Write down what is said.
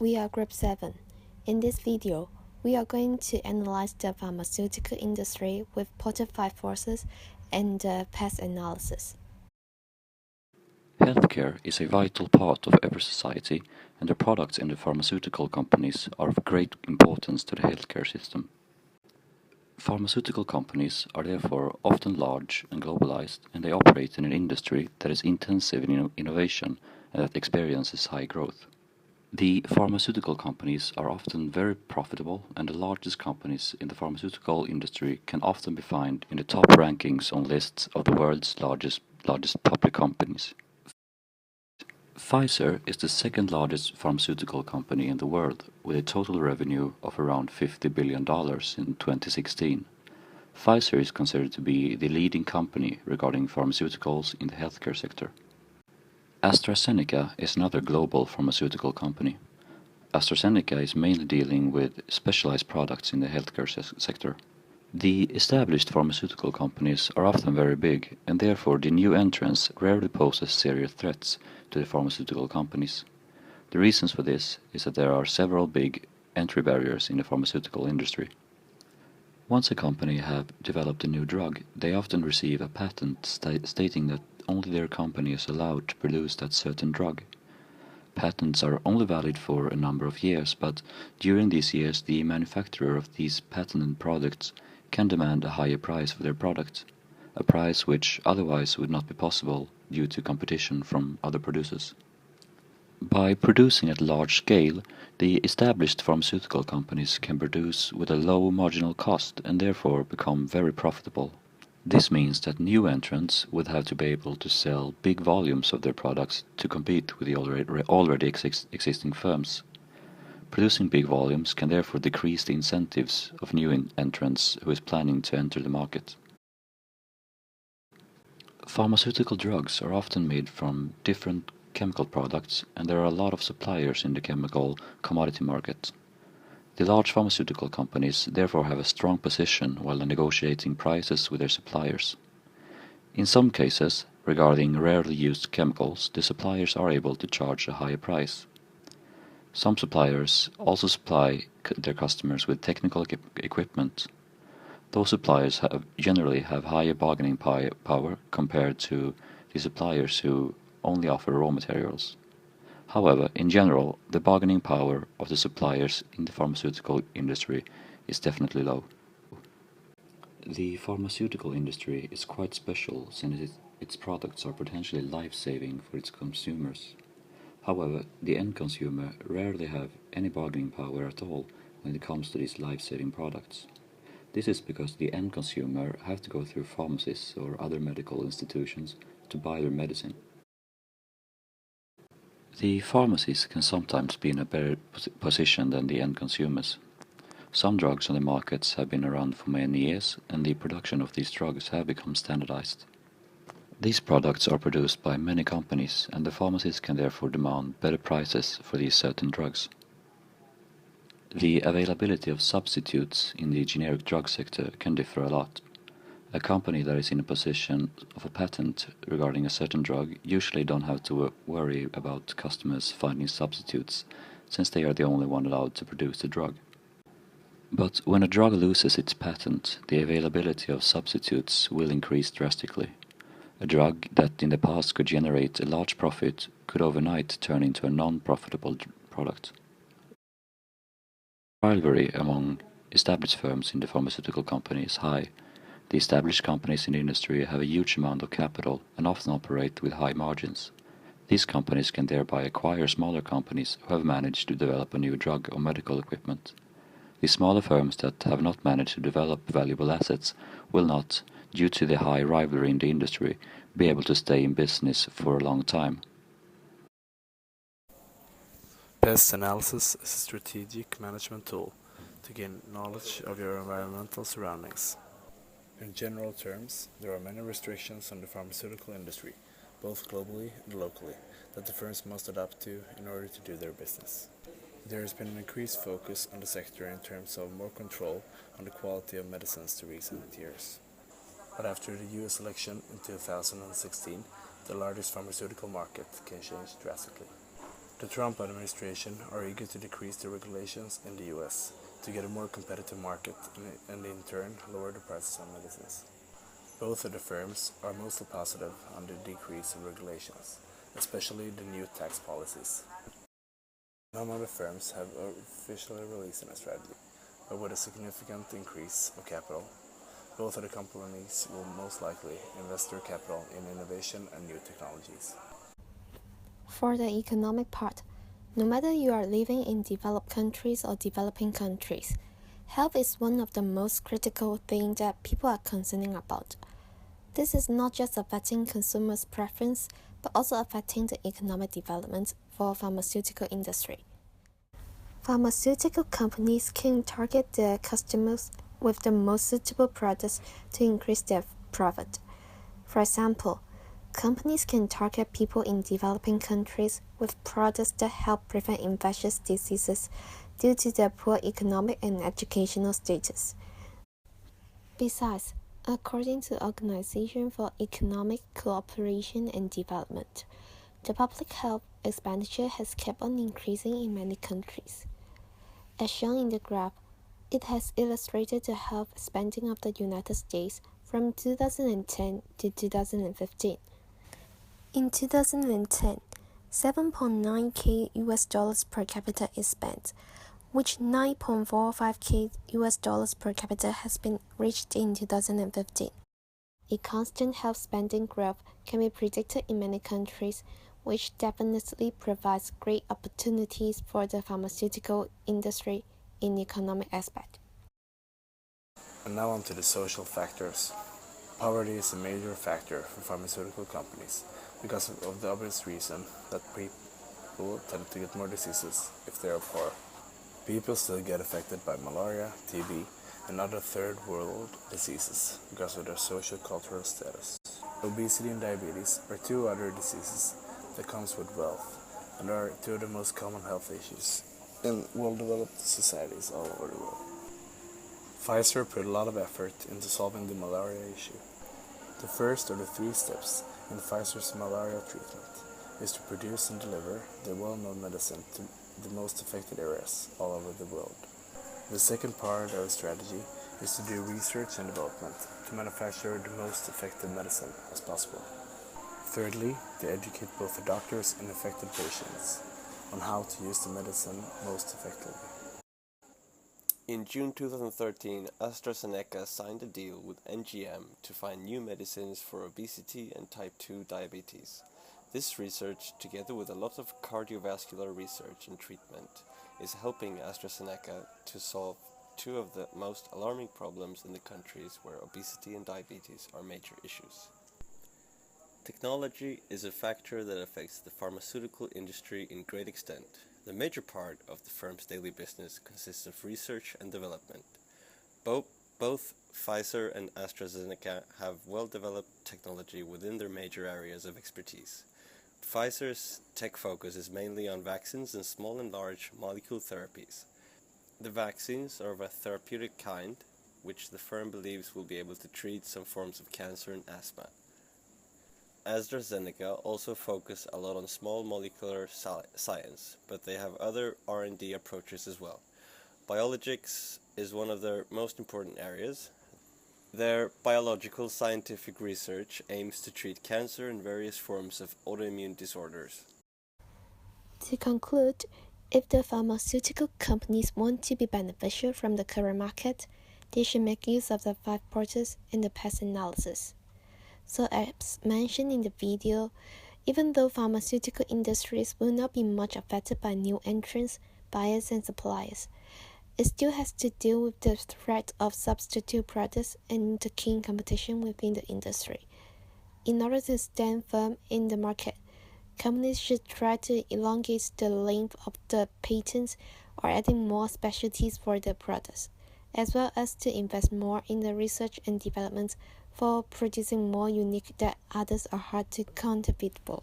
We are Group 7. In this video, we are going to analyze the pharmaceutical industry with positive 5 forces and past analysis. Healthcare is a vital part of every society, and the products in the pharmaceutical companies are of great importance to the healthcare system. Pharmaceutical companies are therefore often large and globalized, and they operate in an industry that is intensive in innovation and that experiences high growth. The pharmaceutical companies are often very profitable, and the largest companies in the pharmaceutical industry can often be found in the top rankings on lists of the world's largest public companies. Pfizer is the second largest pharmaceutical company in the world, with a total revenue of around $50 billion in 2016. Pfizer is considered to be the leading company regarding pharmaceuticals in the healthcare sector. AstraZeneca is another global pharmaceutical company. AstraZeneca is mainly dealing with specialized products in the healthcare sector. The established pharmaceutical companies are often very big, and therefore the new entrants rarely poses serious threats to the pharmaceutical companies. The reasons for this is that there are several big entry barriers in the pharmaceutical industry. Once a company have developed a new drug, they often receive a patent stating that only their company is allowed to produce that certain drug. Patents are only valid for a number of years, but during these years the manufacturer of these patented products can demand a higher price for their product, a price which otherwise would not be possible due to competition from other producers. By producing at large scale, the established pharmaceutical companies can produce with a low marginal cost and therefore become very profitable. This means that new entrants would have to be able to sell big volumes of their products to compete with the already existing firms. Producing big volumes can therefore decrease the incentives of new entrants who is planning to enter the market. Pharmaceutical drugs are often made from different chemical products, and there are a lot of suppliers in the chemical commodity market. The large pharmaceutical companies therefore have a strong position while negotiating prices with their suppliers. In some cases, regarding rarely used chemicals, the suppliers are able to charge a higher price. Some suppliers also supply their customers with technical equipment. Those suppliers generally have higher bargaining power compared to the suppliers who only offer raw materials. However, in general, the bargaining power of the suppliers in the pharmaceutical industry is definitely low. The pharmaceutical industry is quite special since its products are potentially life-saving for its consumers. However, the end consumer rarely have any bargaining power at all when it comes to these life-saving products. This is because the end consumer have to go through pharmacies or other medical institutions to buy their medicine. The pharmacies can sometimes be in a better position than the end consumers. Some drugs on the markets have been around for many years, and the production of these drugs have become standardized. These products are produced by many companies, and the pharmacies can therefore demand better prices for these certain drugs. The availability of substitutes in the generic drug sector can differ a lot. A company that is in a position of a patent regarding a certain drug usually don't have to worry about customers finding substitutes, since they are the only one allowed to produce the drug. But when a drug loses its patent, the availability of substitutes will increase drastically. A drug that in the past could generate a large profit could overnight turn into a non-profitable product. Rivalry among established firms in the pharmaceutical company is high. The established companies in the industry have a huge amount of capital and often operate with high margins. These companies can thereby acquire smaller companies who have managed to develop a new drug or medical equipment. The smaller firms that have not managed to develop valuable assets will not, due to the high rivalry in the industry, be able to stay in business for a long time. Pest analysis is a strategic management tool to gain knowledge of your environmental surroundings. In general terms, there are many restrictions on the pharmaceutical industry, both globally and locally, that the firms must adapt to in order to do their business. There has been an increased focus on the sector in terms of more control on the quality of medicines to recent years. But after the US election in 2016, the largest pharmaceutical market can change drastically. The Trump administration are eager to decrease the regulations in the US to get a more competitive market and in turn lower the prices on medicines. Both of the firms are mostly positive on the decrease of regulations, especially the new tax policies. None of the firms have officially released a strategy, but with a significant increase of capital, both of the companies will most likely invest their capital in innovation and new technologies. For the economic part, no matter you are living in developed countries or developing countries, health is one of the most critical things that people are concerning about. This is not just affecting consumers' preference, but also affecting the economic development for pharmaceutical industry. Pharmaceutical companies can target their customers with the most suitable products to increase their profit. For example, companies can target people in developing countries with products that help prevent infectious diseases due to their poor economic and educational status. Besides, according to the Organization for Economic Cooperation and Development, the public health expenditure has kept on increasing in many countries. As shown in the graph, it has illustrated the health spending of the United States from 2010 to 2015. In 2010, 7.9k US dollars per capita is spent, which 9.45k US dollars per capita has been reached in 2015. A constant health spending growth can be predicted in many countries, which definitely provides great opportunities for the pharmaceutical industry in the economic aspect. And now on to the social factors. Poverty is a major factor for pharmaceutical companies because of the obvious reason that people tend to get more diseases if they are poor. People still get affected by malaria, TB, and other third world diseases because of their social-cultural status. Obesity and diabetes are two other diseases that comes with wealth and are two of the most common health issues in well-developed societies all over the world. Pfizer put a lot of effort into solving the malaria issue. The first of the 3 steps in Pfizer's malaria treatment is to produce and deliver the well-known medicine to the most affected areas all over the world. The second part of the strategy is to do research and development to manufacture the most effective medicine as possible. Thirdly, to educate both the doctors and affected patients on how to use the medicine most effectively. In June 2013, AstraZeneca signed a deal with NGM to find new medicines for obesity and type 2 diabetes. This research, together with a lot of cardiovascular research and treatment, is helping AstraZeneca to solve 2 of the most alarming problems in the countries where obesity and diabetes are major issues. Technology is a factor that affects the pharmaceutical industry in great extent. The major part of the firm's daily business consists of research and development. Both Pfizer and AstraZeneca have well-developed technology within their major areas of expertise. Pfizer's tech focus is mainly on vaccines and small and large molecule therapies. The vaccines are of a therapeutic kind, which the firm believes will be able to treat some forms of cancer and asthma. AstraZeneca also focus a lot on small molecular science, but they have other R&D approaches as well. Biologics is one of their most important areas. Their biological scientific research aims to treat cancer and various forms of autoimmune disorders. To conclude, if the pharmaceutical companies want to be beneficial from the current market, they should make use of the 5 portals and the past analysis. So as mentioned in the video, even though pharmaceutical industries will not be much affected by new entrants, buyers and suppliers, it still has to deal with the threat of substitute products and the keen competition within the industry. In order to stand firm in the market, companies should try to elongate the length of the patents or adding more specialties for their products, as well as to invest more in the research and development for producing more unique that others are hard to counterfeit for.